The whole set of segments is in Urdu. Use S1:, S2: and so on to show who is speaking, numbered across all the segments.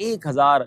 S1: 1000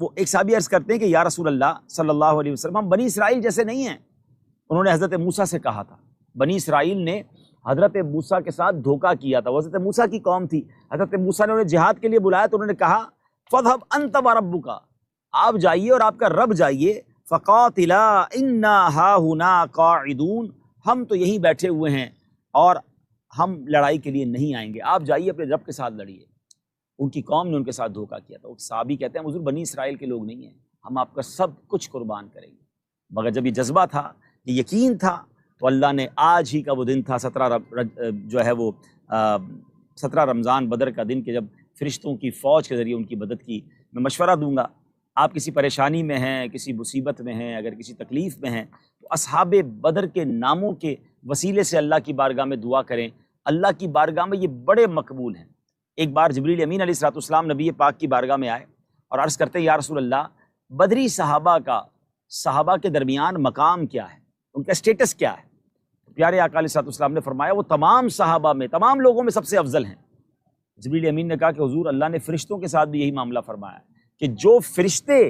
S1: وہ ایک صحابی عرض کرتے ہیں کہ یا رسول اللہ صلی اللہ علیہ وسلم ہم بنی اسرائیل جیسے نہیں ہیں۔ انہوں نے حضرت موسیٰ سے کہا تھا، بنی اسرائیل نے حضرت موسیٰ کے ساتھ دھوکہ کیا تھا، وہ حضرت موسیٰ کی قوم تھی، حضرت موسیٰ نے انہیں جہاد کے لیے بلایا تو انہوں نے کہا فَاذْهَبْ أَنْتَ وَرَبُّكَ، آپ جائیے اور آپ کا رب جائیے، فَقَاتِلَا إِنَّا هَاهُنَا قَاعِدُونَ، ہم تو یہیں بیٹھے ہوئے ہیں اور ہم لڑائی کے لیے نہیں آئیں گے، آپ جائیے اپنے رب کے ساتھ لڑیے۔ ان کی قوم نے ان کے ساتھ دھوکہ کیا تھا۔ وہ صحابی کہتے ہیں حضور بنی اسرائیل کے لوگ نہیں ہیں، ہم آپ کا سب کچھ قربان کریں گے۔ مگر جب یہ جذبہ تھا، یہ یقین تھا، تو اللہ نے آج ہی کا وہ دن تھا 17 رمضان بدر کا دن، کہ جب فرشتوں کی فوج کے ذریعے ان کی مدد کی۔ میں مشورہ دوں گا، آپ کسی پریشانی میں ہیں، کسی مصیبت میں ہیں، اگر کسی تکلیف میں ہیں، تو اصحاب بدر کے ناموں کے وسیلے سے اللہ کی بارگاہ میں دعا کریں۔ اللہ کی بارگاہ میں یہ بڑے مقبول ہیں۔ ایک بار جبریل امین علیہ الصلوۃ والسلام نبی پاک کی بارگاہ میں آئے اور عرض کرتے ہیں یا رسول اللہ، بدری صحابہ کے درمیان مقام کیا ہے، ان کا اسٹیٹس کیا ہے؟ پیارے آقا علیہ الصلوۃ والسلام نے فرمایا وہ تمام صحابہ میں، تمام لوگوں میں سب سے افضل ہیں۔ جبریل امین نے کہا کہ حضور اللہ نے فرشتوں کے ساتھ بھی یہی معاملہ فرمایا کہ جو فرشتے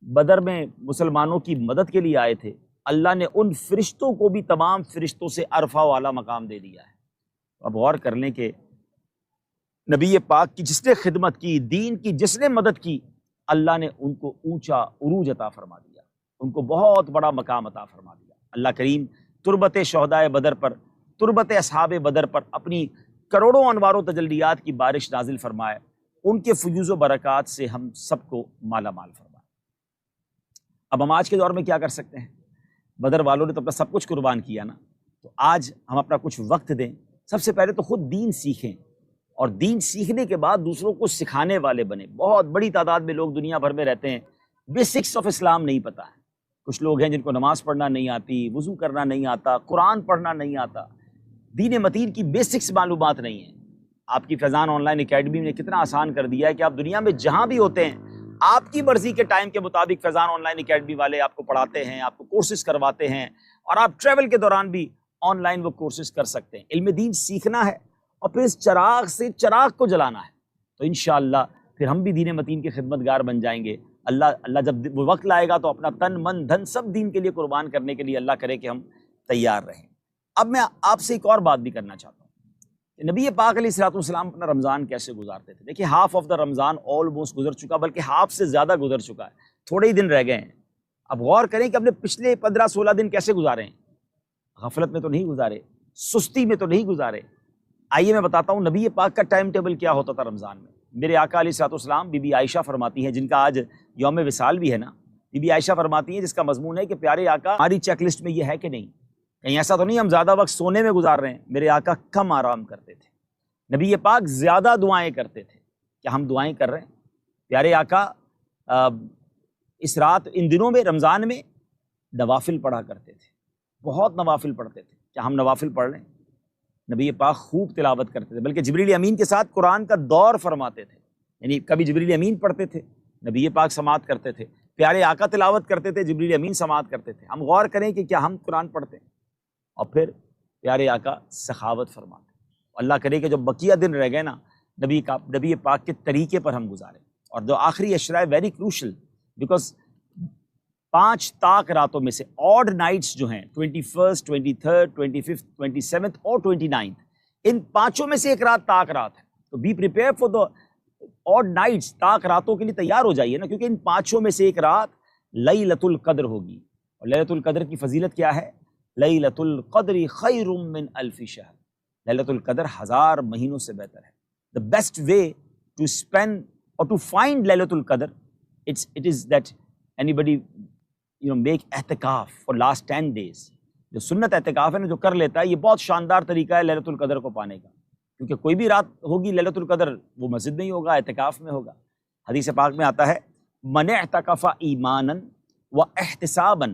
S1: بدر میں مسلمانوں کی مدد کے لیے آئے تھے، اللہ نے ان فرشتوں کو بھی تمام فرشتوں سے عرفہ والا مقام دے دیا ہے۔ اب غور کر لیں کہ نبی پاک کی جس نے خدمت کی، دین کی جس نے مدد کی، اللہ نے ان کو اونچا عروج عطا فرما دیا، ان کو بہت بڑا مقام عطا فرما دیا۔ اللہ کریم تربت شہدائے بدر پر، تربت اصحاب بدر پر اپنی کروڑوں انوار و تجلیات کی بارش نازل فرمائے، ان کے فیوز و برکات سے ہم سب کو مالا مال فرمائے۔ اب ہم آج کے دور میں کیا کر سکتے ہیں؟ بدر والوں نے تو اپنا سب کچھ قربان کیا نا، تو آج ہم اپنا کچھ وقت دیں۔ سب سے پہلے تو خود دین سیکھیں، اور دین سیکھنے کے بعد دوسروں کو سکھانے والے بنے۔ بہت بڑی تعداد میں لوگ دنیا بھر میں رہتے ہیں، بیسکس آف اسلام نہیں پتہ ہے۔ کچھ لوگ ہیں جن کو نماز پڑھنا نہیں آتی، وضو کرنا نہیں آتا، قرآن پڑھنا نہیں آتا، دین متین کی بیسکس معلومات نہیں ہیں۔ آپ کی فیضان آن لائن اکیڈمی نے کتنا آسان کر دیا ہے کہ آپ دنیا میں جہاں بھی ہوتے ہیں، آپ کی مرضی کے ٹائم کے مطابق فیضان آن لائن اکیڈمی والے آپ کو پڑھاتے ہیں، آپ کو کورسز کرواتے ہیں، اور آپ ٹریول کے دوران بھی آن لائن وہ کورسز کر سکتے ہیں۔ علم دین سیکھنا ہے اور پھر اس چراغ سے چراغ کو جلانا ہے، تو انشاءاللہ پھر ہم بھی دین متین کے خدمت گار بن جائیں گے۔ اللہ جب وہ وقت لائے گا تو اپنا تن من دھن سب دین کے لیے قربان کرنے کے لیے اللہ کرے کہ ہم تیار رہیں۔ اب میں آپ سے ایک اور بات بھی کرنا چاہتا ہوں کہ نبی پاک علیہ الصلوۃ والسلام اپنا رمضان کیسے گزارتے تھے۔ دیکھیے half of the Ramzan almost گزر چکا، بلکہ ہاف سے زیادہ گزر چکا ہے، تھوڑے ہی دن رہ گئے ہیں۔ اب غور کریں کہ اپنے پچھلے 15-16 دن کیسے گزارے ہیں۔ غفلت میں تو نہیں گزارے، سستی میں تو نہیں گزارے۔ آئیے میں بتاتا ہوں نبی پاک کا ٹائم ٹیبل کیا ہوتا تھا رمضان میں۔ میرے آقا علیہ الصلوۃ والسلام، بی بی عائشہ فرماتی ہیں، جن کا آج یوم وصال بھی ہے نا، بی بی عائشہ فرماتی ہیں جس کا مضمون ہے کہ پیارے آقا ہماری چیک لسٹ میں یہ ہے کہ نہیں، کہیں ایسا تو نہیں ہم زیادہ وقت سونے میں گزار رہے ہیں۔ میرے آقا کم آرام کرتے تھے، نبی پاک زیادہ دعائیں کرتے تھے۔ کیا ہم دعائیں کر رہے ہیں؟ پیارے آقا اس رات ان دنوں میں رمضان میں نوافل پڑھا کرتے تھے، بہت نوافل پڑھتے تھے۔ کیا ہم نوافل پڑھ رہے ہیں؟ نبی پاک خوب تلاوت کرتے تھے، بلکہ جبریل امین کے ساتھ قرآن کا دور فرماتے تھے، یعنی کبھی جبریل امین پڑھتے تھے، نبی پاک سماعت کرتے تھے، پیارے آقا تلاوت کرتے تھے، جبریل امین سماعت کرتے تھے۔ ہم غور کریں کہ کیا ہم قرآن پڑھتے ہیں؟ اور پھر پیارے آقا سخاوت فرماتے۔ اللہ کرے کہ جو بقیہ دن رہ گئے نا، نبی پاک کے طریقے پر ہم گزاریں۔ اور جو آخری اشرا ہے ویری کروشل، بیکاز 5 طاق راتوں میں سے آڈ نائٹس جو ہیں 21، 23، 25، 27 اور 29، ان 5 میں سے ایک رات طاق رات ہے۔ تو be prepare for the odd nights, طاق راتوں کے لیے تیار ہو جائیے نا، کیونکہ ان 5 میں سے ایک رات لیلۃ القدر ہوگی۔ اور لیلۃ القدر کی فضیلت کیا ہے؟ لیلۃ القدر خیر من الف شہر، لیلۃ القدر 1000 مہینوں سے بہتر ہے۔ The best way to spend or to find لیلۃ القدر it is that anybody make اعتکاف for last 10 days۔ جو سنت اعتکاف ہے نا، جو کر لیتا ہے، یہ بہت شاندار طریقہ ہے لیلۃ القدر کو پانے کا، کیونکہ کوئی بھی رات ہوگی لیلۃ القدر وہ مسجد میں ہی ہوگا، اعتکاف میں ہوگا۔ حدیث پاک میں آتا ہے من اعتکف ایمانا واحتسابا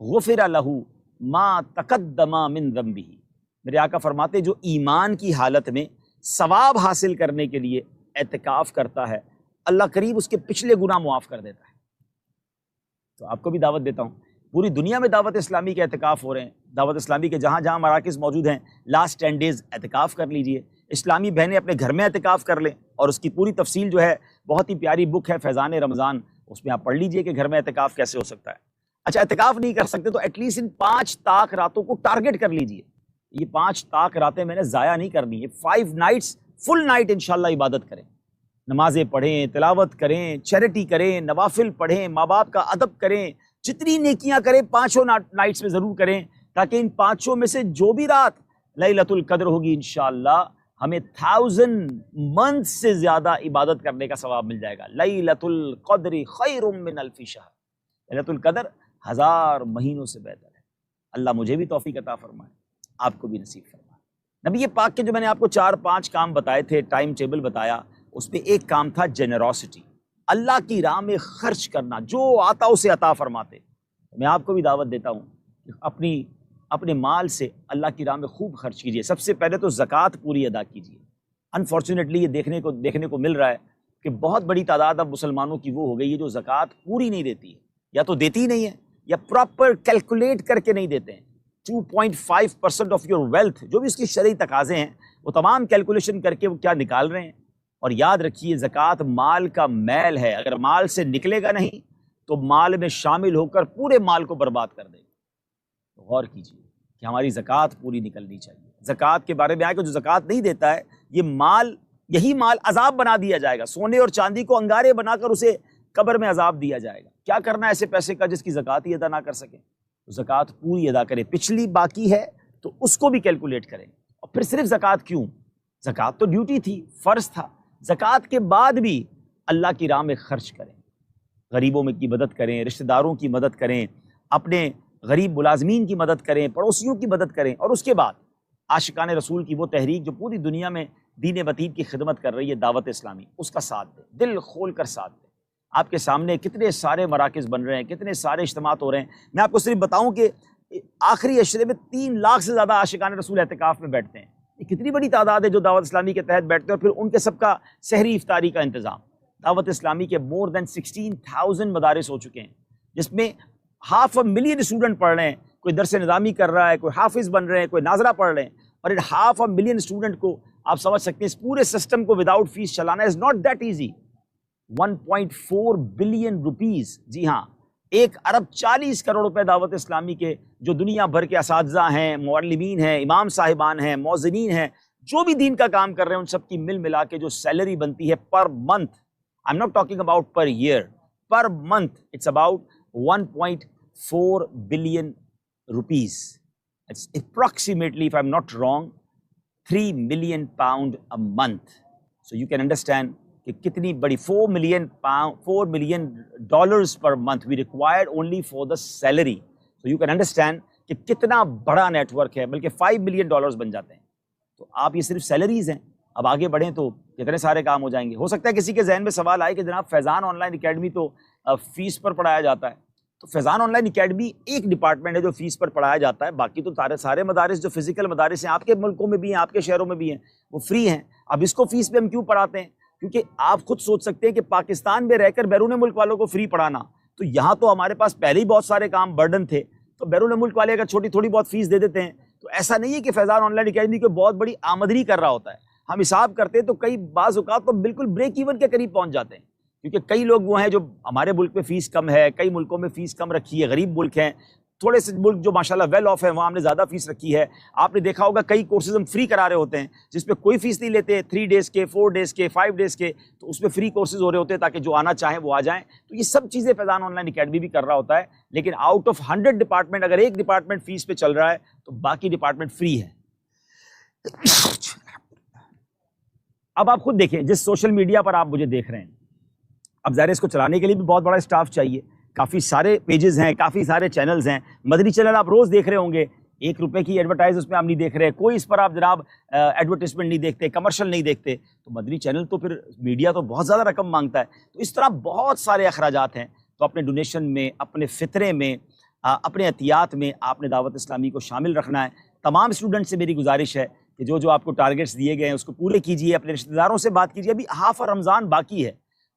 S1: غفر له ما تقدم من ذنبہ۔ میرے آقا فرماتے جو ایمان کی حالت میں ثواب حاصل کرنے کے لیے اعتکاف کرتا ہے، اللہ قریب اس کے پچھلے گناہ معاف کر دیتا ہے۔ تو آپ کو بھی دعوت دیتا ہوں، پوری دنیا میں دعوت اسلامی کے اعتکاف ہو رہے ہیں، دعوت اسلامی کے جہاں جہاں مراکز موجود ہیں، لاسٹ 10 days اعتکاف کر لیجئے۔ اسلامی بہنیں اپنے گھر میں اعتکاف کر لیں، اور اس کی پوری تفصیل جو ہے بہت ہی پیاری بک ہے فیضان رمضان، اس میں آپ پڑھ لیجئے کہ گھر میں اعتکاف کیسے ہو سکتا ہے۔ اچھا اعتکاف نہیں کر سکتے تو ایٹ لیسٹ ان 5 طاق راتوں کو ٹارگٹ کر لیجئے، یہ 5 طاق راتیں میں نے ضائع نہیں کرنی، یہ 5 نائٹس فل نائٹ انشاءاللہ عبادت کریں، نمازیں پڑھیں، تلاوت کریں، چیریٹی کریں، نوافل پڑھیں، ماں باپ کا ادب کریں، جتنی نیکیاں کریں 5 نائٹس میں ضرور کریں، تاکہ ان 5 میں سے جو بھی رات لیلۃ القدر ہوگی انشاءاللہ ہمیں 1000 منتھ سے زیادہ عبادت کرنے کا ثواب مل جائے گا۔ لیلۃ القدر خیر من الف شہر، لیلۃ القدر 1000 مہینوں سے بہتر ہے۔ اللہ مجھے بھی توفیق عطا فرمائے، آپ کو بھی نصیب فرمائے۔ نبی پاک کے جو میں نے آپ کو 4-5 کام بتائے تھے، ٹائم ٹیبل بتایا، اس میں ایک کام تھا جنروسٹی، اللہ کی راہ میں خرچ کرنا، جو آتا اسے عطا فرماتے۔ میں آپ کو بھی دعوت دیتا ہوں کہ اپنے مال سے اللہ کی راہ میں خوب خرچ کیجئے۔ سب سے پہلے تو زکوٰۃ پوری ادا کیجئے۔ انفارچونیٹلی یہ دیکھنے کو مل رہا ہے کہ بہت بڑی تعداد اب مسلمانوں کی وہ ہو گئی ہے جو زکوٰۃ پوری نہیں دیتی ہے، یا تو دیتی ہی نہیں ہے یا پراپر کیلکولیٹ کر کے نہیں دیتے ہیں۔ 2.5% آف یور ویلتھ جو بھی اس کی شرعی تقاضے ہیں وہ تمام کیلکولیشن کر کے وہ کیا نکال رہے ہیں۔ اور یاد رکھیے زکوٰۃ مال کا میل ہے، اگر مال سے نکلے گا نہیں تو مال میں شامل ہو کر پورے مال کو برباد کر دے گا۔ تو غور کیجیے کہ ہماری زکوٰۃ پوری نکلنی چاہیے۔ زکوٰۃ کے بارے میں آئے کہ جو زکوٰۃ نہیں دیتا ہے یہی مال عذاب بنا دیا جائے گا، سونے اور چاندی کو انگارے بنا کر اسے قبر میں عذاب دیا جائے گا۔ کیا کرنا ہے ایسے پیسے کا جس کی زکوٰۃ ہی ادا نہ کر سکے؟ تو زکوٰۃ پوری ادا کرے، پچھلی باقی ہے تو اس کو بھی کیلکولیٹ کریں۔ اور پھر صرف زکوٰۃ کیوں؟ زکوٰۃ تو ڈیوٹی تھی، فرض تھا، زکوٰۃ کے بعد بھی اللہ کی راہ میں خرچ کریں، غریبوں کی مدد کریں، رشتہ داروں کی مدد کریں، اپنے غریب ملازمین کی مدد کریں، پڑوسیوں کی مدد کریں، اور اس کے بعد عاشقان رسول کی وہ تحریک جو پوری دنیا میں دین متین کی خدمت کر رہی ہے، دعوت اسلامی، اس کا ساتھ دیں، دل کھول کر ساتھ دیں۔ آپ کے سامنے کتنے سارے مراکز بن رہے ہیں، کتنے سارے اجتماعات ہو رہے ہیں۔ میں آپ کو صرف بتاؤں کہ آخری عشرے میں 3 لاکھ سے زیادہ عاشقان رسول اعتکاف میں بیٹھتے ہیں۔ یہ کتنی بڑی تعداد ہے جو دعوت اسلامی کے تحت بیٹھتے ہیں، اور پھر ان کے سب کا سحری افطاری کا انتظام۔ دعوت اسلامی کے مور دین 16,000 مدارس ہو چکے ہیں، جس میں 500,000 اسٹوڈنٹ پڑھ رہے ہیں، کوئی درس نظامی کر رہا ہے، کوئی حافظ بن رہے ہیں، کوئی ناظرہ پڑھ رہے ہیں، اور ان 500,000 اسٹوڈنٹ کو آپ سمجھ سکتے ہیں اس پورے سسٹم کو وداؤٹ فیس چلانا is not that easy. 1.4 billion rupees, جی ہاں، 1.40 ارب روپے دعوت اسلامی کے جو دنیا بھر کے اساتذہ ہیں، معلمین ہیں، امام صاحبان ہیں، مؤذنین ہیں، جو بھی دین کا کام کر رہے ہیں، ان سب کی ملا کے جو سیلری بنتی ہے per month, I am not talking about per year, per month it's about 1.4 billion rupees. It's approximately, if I'm not wrong, 3 million pound a month. So you can understand کہ کتنی بڑی 4 million dollars per month we required only for the salary. So you can understand کہ کتنا بڑا نیٹ ورک ہے، بلکہ 5 million dollars بن جاتے ہیں۔ تو آپ یہ صرف سیلریز ہیں، اب آگے بڑھیں تو کتنے سارے کام ہو جائیں گے۔ ہو سکتا ہے کسی کے ذہن میں سوال آئے کہ جناب فیضان آن لائن اکیڈمی تو فیس پر پڑھایا جاتا ہے۔ تو فیضان آن لائن اکیڈمی ایک ڈپارٹمنٹ ہے جو فیس پر پڑھایا جاتا ہے، باقی تو سارے مدارس جو فزیکل مدارس ہیں آپ کے ملکوں میں بھی ہیں، آپ کے شہروں میں بھی ہیں، وہ فری ہیں۔ اب اس کو فیس پہ ہم کیوں پڑھاتے ہیں؟ کیونکہ آپ خود سوچ سکتے ہیں کہ پاکستان میں رہ کر بیرون ملک والوں کو فری پڑھانا، تو یہاں تو ہمارے پاس پہلے ہی بہت سارے کام برڈن تھے، تو بیرون ملک والے اگر تھوڑی بہت فیس دے دیتے ہیں تو ایسا نہیں ہے کہ فیضان آن لائن اکیڈمی کو بہت بڑی آمدنی کر رہا ہوتا ہے۔ ہم حساب کرتے ہیں تو کئی بعض اوقات تو بالکل بریک ایون کے قریب پہنچ جاتے ہیں، کیونکہ کئی لوگ وہ ہیں جو ہمارے ملک میں فیس کم ہے، کئی ملکوں میں فیس کم رکھی ہے، غریب ملک ہیں، تھوڑے سے ملک جو ماشاءاللہ ویل آف ہے وہاں ہم نے زیادہ فیس رکھی ہے۔ آپ نے دیکھا ہوگا کئی کورسز ہم فری کرا رہے ہوتے ہیں جس پہ کوئی فیس نہیں لیتے، 3 days کے، 4 days کے، 5 days کے، تو اس میں فری کورسز ہو رہے ہوتے ہیں تاکہ جو آنا چاہیں وہ آ جائیں۔ تو یہ سب چیزیں فیضان آن لائن اکیڈمی بھی کر رہا ہوتا ہے، لیکن آؤٹ آف 100 ڈپارٹمنٹ اگر ایک ڈپارٹمنٹ فیس پہ چل رہا ہے تو باقی ڈپارٹمنٹ فری ہے۔ اب آپ خود دیکھیں، جس سوشل میڈیا پر آپ مجھے دیکھ رہے ہیں، اب ظاہر اس کو چلانے کے لیے بھی بہت بڑا اسٹاف چاہیے، کافی سارے پیجز ہیں، کافی سارے چینلز ہیں۔ مدنی چینل آپ روز دیکھ رہے ہوں گے، 1 روپے کی ایڈورٹائز اس میں آپ نہیں دیکھ رہے، کوئی اس پر آپ جناب ایڈورٹیزمنٹ نہیں دیکھتے، کمرشل نہیں دیکھتے، تو مدنی چینل تو پھر میڈیا تو بہت زیادہ رقم مانگتا ہے۔ تو اس طرح بہت سارے اخراجات ہیں، تو اپنے ڈونیشن میں، اپنے فطرے میں، اپنے عطیات میں آپ نے دعوت اسلامی کو شامل رکھنا ہے۔ تمام اسٹوڈنٹ سے میری گزارش ہے کہ جو آپ کو ٹارگیٹس دیے گئے ہیں اس کو پورے کیجیے، اپنے رشتہ داروں سے بات کیجیے، ابھی ہاف رمضان باقی ہے،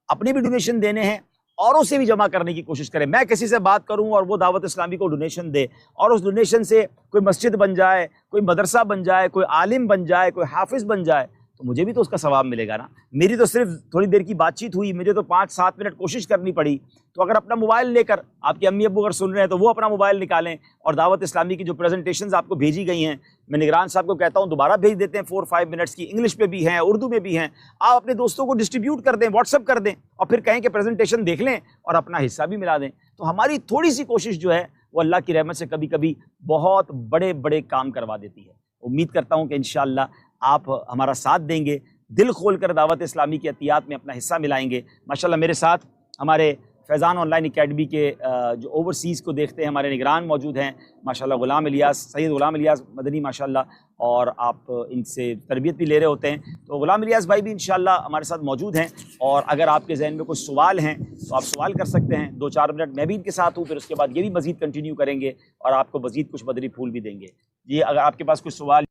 S1: اپنے بھی ڈونیشن دینے ہیں، اوروں سے بھی جمع کرنے کی کوشش کریں۔ میں کسی سے بات کروں اور وہ دعوت اسلامی کو ڈونیشن دے، اور اس ڈونیشن سے کوئی مسجد بن جائے، کوئی مدرسہ بن جائے، کوئی عالم بن جائے، کوئی حافظ بن جائے، تو مجھے بھی تو اس کا ثواب ملے گا نا. میری تو صرف تھوڑی دیر کی بات چیت ہوئی, مجھے تو 5-7 منٹ کوشش کرنی پڑی. تو اگر اپنا موبائل لے کر, آپ کے امی ابو اگر سن رہے ہیں تو وہ اپنا موبائل نکالیں اور دعوت اسلامی کی جو پریزنٹیشنز آپ کو بھیجی گئی ہیں, میں نگران صاحب کو کہتا ہوں دوبارہ بھیج دیتے ہیں 4-5 منٹس کی, انگلش پہ بھی ہیں, اردو میں بھی ہیں. آپ اپنے دوستوں کو ڈسٹریبیوٹ کر دیں, واٹس ایپ کر دیں, اور پھر کہیں کہ پریزنٹیشن دیکھ لیں اور اپنا حصہ بھی ملا دیں. تو ہماری تھوڑی سی کوشش جو ہے وہ اللہ کی رحمت سے کبھی کبھی بہت بڑے بڑے کام کروا دیتی ہے. امید کرتا ہوں کہ انشاءاللہ آپ ہمارا ساتھ دیں گے, دل کھول کر دعوت اسلامی کی عطیات میں اپنا حصہ ملائیں گے. ماشاءاللہ میرے ساتھ ہمارے فیضان آن لائن اکیڈمی کے جو اوورسیز کو دیکھتے ہیں ہمارے نگران موجود ہیں, ماشاءاللہ غلام الیاس, سید غلام الیاس مدنی ماشاءاللہ, اور آپ ان سے تربیت بھی لے رہے ہوتے ہیں. تو غلام الیاس بھائی بھی انشاءاللہ ہمارے ساتھ موجود ہیں, اور اگر آپ کے ذہن میں کوئی سوال ہیں تو آپ سوال کر سکتے ہیں. 2-4 منٹ میں بھی ان کے ساتھ ہوں, پھر اس کے بعد یہ بھی مزید کنٹینیو کریں گے اور آپ کو مزید کچھ مدنی پھول بھی دیں گے. یہ اگر آپ کے پاس کوئی سوال